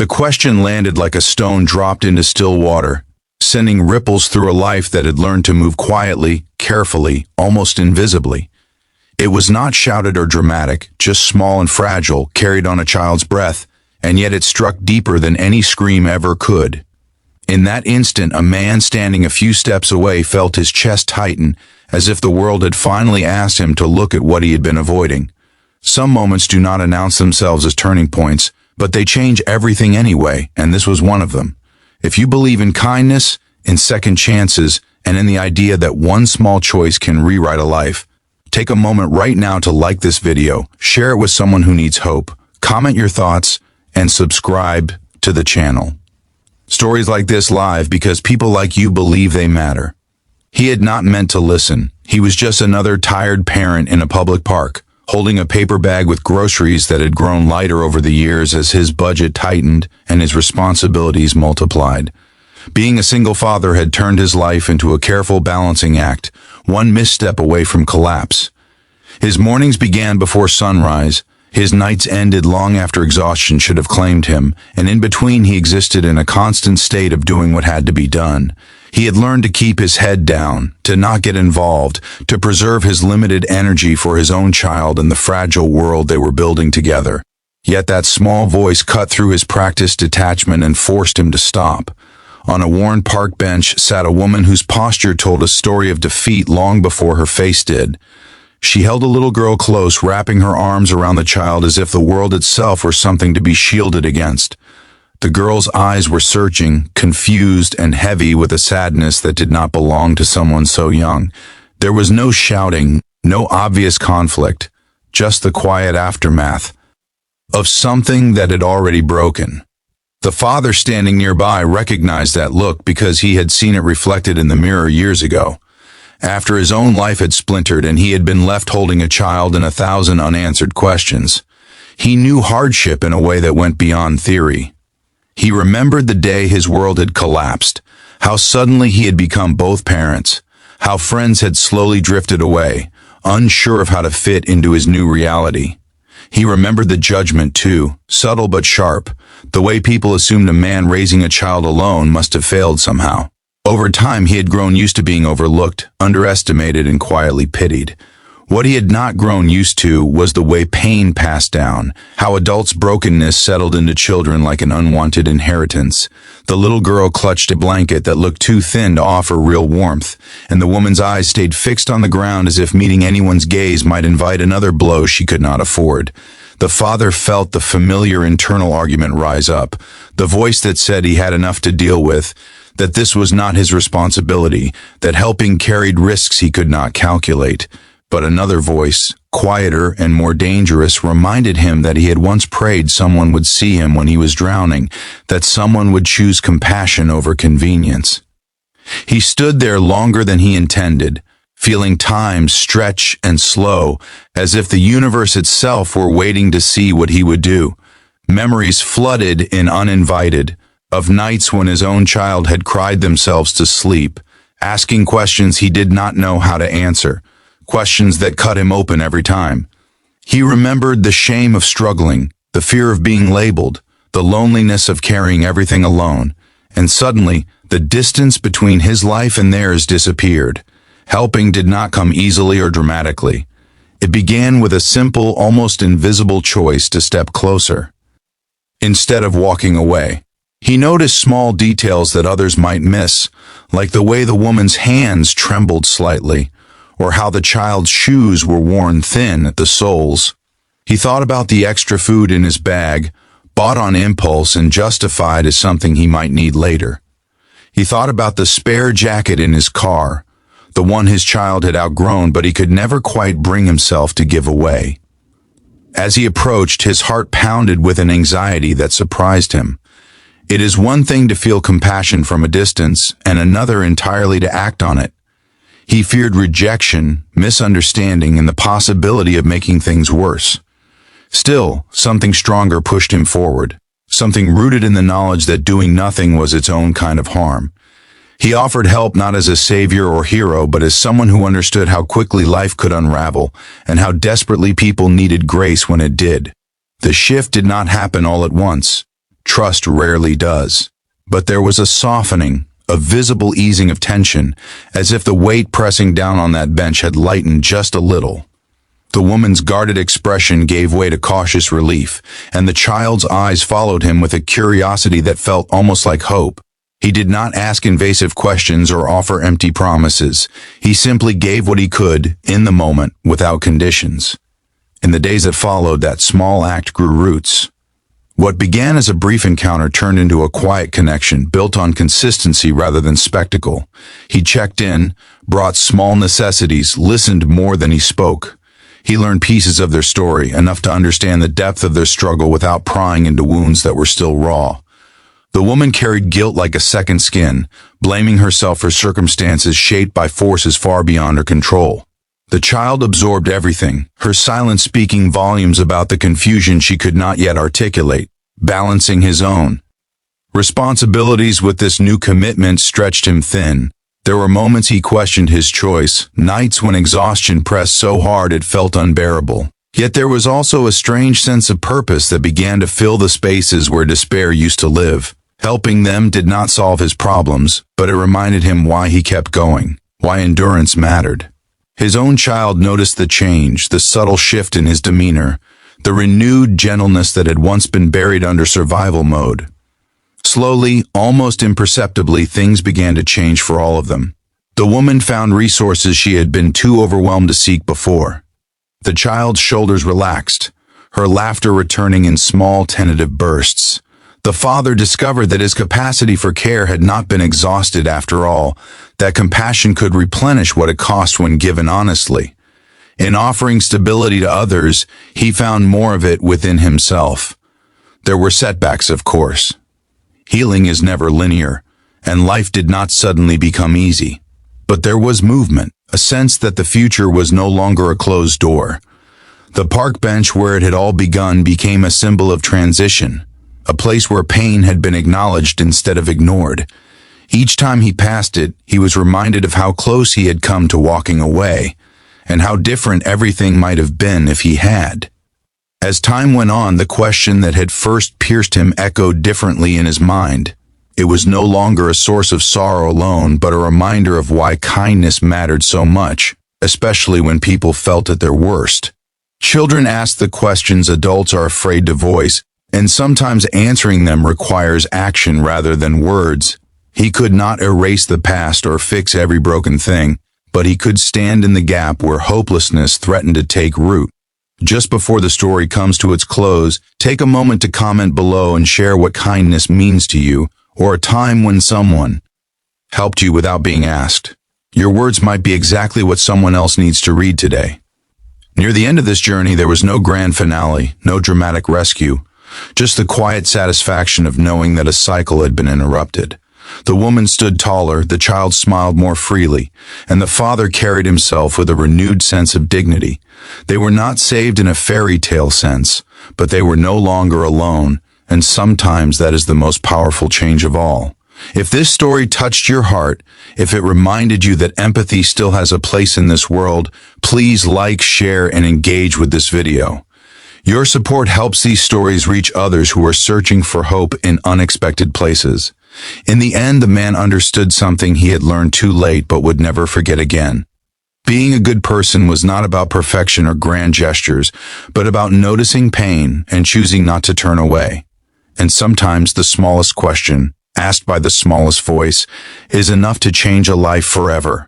The question landed like a stone dropped into still water, sending ripples through a life that had learned to move quietly, carefully, almost invisibly. It was not shouted or dramatic, just small and fragile, carried on a child's breath, and yet it struck deeper than any scream ever could. In that instant, a man standing a few steps away felt his chest tighten, as if the world had finally asked him to look at what he had been avoiding. Some moments do not announce themselves as turning points, but they change everything anyway, and this was one of them. If you believe in kindness, in second chances, and in the idea that one small choice can rewrite a life, take a moment right now to like this video, share it with someone who needs hope, comment your thoughts, and subscribe to the channel. Stories like this live because people like you believe they matter. He had not meant to listen. He was just another tired parent in a public park, holding a paper bag with groceries that had grown lighter over the years as his budget tightened and his responsibilities multiplied. Being a single father had turned his life into a careful balancing act, one misstep away from collapse. His mornings began before sunrise, his nights ended long after exhaustion should have claimed him, and in between he existed in a constant state of doing what had to be done. He had learned to keep his head down, to not get involved, to preserve his limited energy for his own child and the fragile world they were building together. Yet that small voice cut through his practiced detachment and forced him to stop. On a worn park bench sat a woman whose posture told a story of defeat long before her face did. She held a little girl close, wrapping her arms around the child as if the world itself were something to be shielded against. The girl's eyes were searching, confused and heavy with a sadness that did not belong to someone so young. There was no shouting, no obvious conflict, just the quiet aftermath of something that had already broken. The father standing nearby recognized that look because he had seen it reflected in the mirror years ago. After his own life had splintered and he had been left holding a child and 1,000 unanswered questions, he knew hardship in a way that went beyond theory. He remembered the day his world had collapsed, how suddenly he had become both parents, how friends had slowly drifted away, unsure of how to fit into his new reality. He remembered the judgment too, subtle but sharp, the way people assumed a man raising a child alone must have failed somehow. Over time, he had grown used to being overlooked, underestimated, and quietly pitied. What he had not grown used to was the way pain passed down, how adults' brokenness settled into children like an unwanted inheritance. The little girl clutched a blanket that looked too thin to offer real warmth, and the woman's eyes stayed fixed on the ground as if meeting anyone's gaze might invite another blow she could not afford. The father felt the familiar internal argument rise up, the voice that said he had enough to deal with, that this was not his responsibility, that helping carried risks he could not calculate. But another voice, quieter and more dangerous, reminded him that he had once prayed someone would see him when he was drowning, that someone would choose compassion over convenience. He stood there longer than he intended, feeling time stretch and slow, as if the universe itself were waiting to see what he would do. Memories flooded in uninvited, of nights when his own child had cried themselves to sleep, asking questions he did not know how to answer. Questions that cut him open every time. He remembered the shame of struggling, the fear of being labeled, the loneliness of carrying everything alone, and suddenly, the distance between his life and theirs disappeared. Helping did not come easily or dramatically. It began with a simple, almost invisible choice to step closer. Instead of walking away, he noticed small details that others might miss, like the way the woman's hands trembled slightly, or how the child's shoes were worn thin at the soles. He thought about the extra food in his bag, bought on impulse and justified as something he might need later. He thought about the spare jacket in his car, the one his child had outgrown but he could never quite bring himself to give away. As he approached, his heart pounded with an anxiety that surprised him. It is one thing to feel compassion from a distance, and another entirely to act on it. He feared rejection, misunderstanding, and the possibility of making things worse. Still, something stronger pushed him forward, something rooted in the knowledge that doing nothing was its own kind of harm. He offered help not as a savior or hero, but as someone who understood how quickly life could unravel and how desperately people needed grace when it did. The shift did not happen all at once. Trust rarely does. But there was a softening, a visible easing of tension, as if the weight pressing down on that bench had lightened just a little. The woman's guarded expression gave way to cautious relief, and the child's eyes followed him with a curiosity that felt almost like hope. He did not ask invasive questions or offer empty promises. He simply gave what he could, in the moment, without conditions. In the days that followed, that small act grew roots. What began as a brief encounter turned into a quiet connection built on consistency rather than spectacle. He checked in, brought small necessities, listened more than he spoke. He learned pieces of their story, enough to understand the depth of their struggle without prying into wounds that were still raw. The woman carried guilt like a second skin, blaming herself for circumstances shaped by forces far beyond her control. The child absorbed everything, her silence speaking volumes about the confusion she could not yet articulate, balancing his own responsibilities with this new commitment stretched him thin. There were moments he questioned his choice, nights when exhaustion pressed so hard it felt unbearable. Yet there was also a strange sense of purpose that began to fill the spaces where despair used to live. Helping them did not solve his problems, but it reminded him why he kept going, why endurance mattered. His own child noticed the change, the subtle shift in his demeanor, the renewed gentleness that had once been buried under survival mode. Slowly, almost imperceptibly, things began to change for all of them. The woman found resources she had been too overwhelmed to seek before. The child's shoulders relaxed, her laughter returning in small, tentative bursts. The father discovered that his capacity for care had not been exhausted after all, that compassion could replenish what it cost when given honestly. In offering stability to others, he found more of it within himself. There were setbacks, of course. Healing is never linear, and life did not suddenly become easy. But there was movement, a sense that the future was no longer a closed door. The park bench where it had all begun became a symbol of transition, a place where pain had been acknowledged instead of ignored. Each time he passed it, he was reminded of how close he had come to walking away, and how different everything might have been if he had. As time went on, the question that had first pierced him echoed differently in his mind. It was no longer a source of sorrow alone, but a reminder of why kindness mattered so much, especially when people felt at their worst. Children ask the questions adults are afraid to voice, and sometimes answering them requires action rather than words. He could not erase the past or fix every broken thing, but he could stand in the gap where hopelessness threatened to take root. Just before the story comes to its close, take a moment to comment below and share what kindness means to you, or a time when someone helped you without being asked. Your words might be exactly what someone else needs to read today. Near the end of this journey, there was no grand finale, no dramatic rescue, just the quiet satisfaction of knowing that a cycle had been interrupted. The woman stood taller, the child smiled more freely, and the father carried himself with a renewed sense of dignity. They were not saved in a fairy tale sense, but they were no longer alone, and sometimes that is the most powerful change of all. If this story touched your heart, if it reminded you that empathy still has a place in this world, please like, share, and engage with this video. Your support helps these stories reach others who are searching for hope in unexpected places. In the end, the man understood something he had learned too late but would never forget again. Being a good person was not about perfection or grand gestures, but about noticing pain and choosing not to turn away. And sometimes the smallest question, asked by the smallest voice, is enough to change a life forever.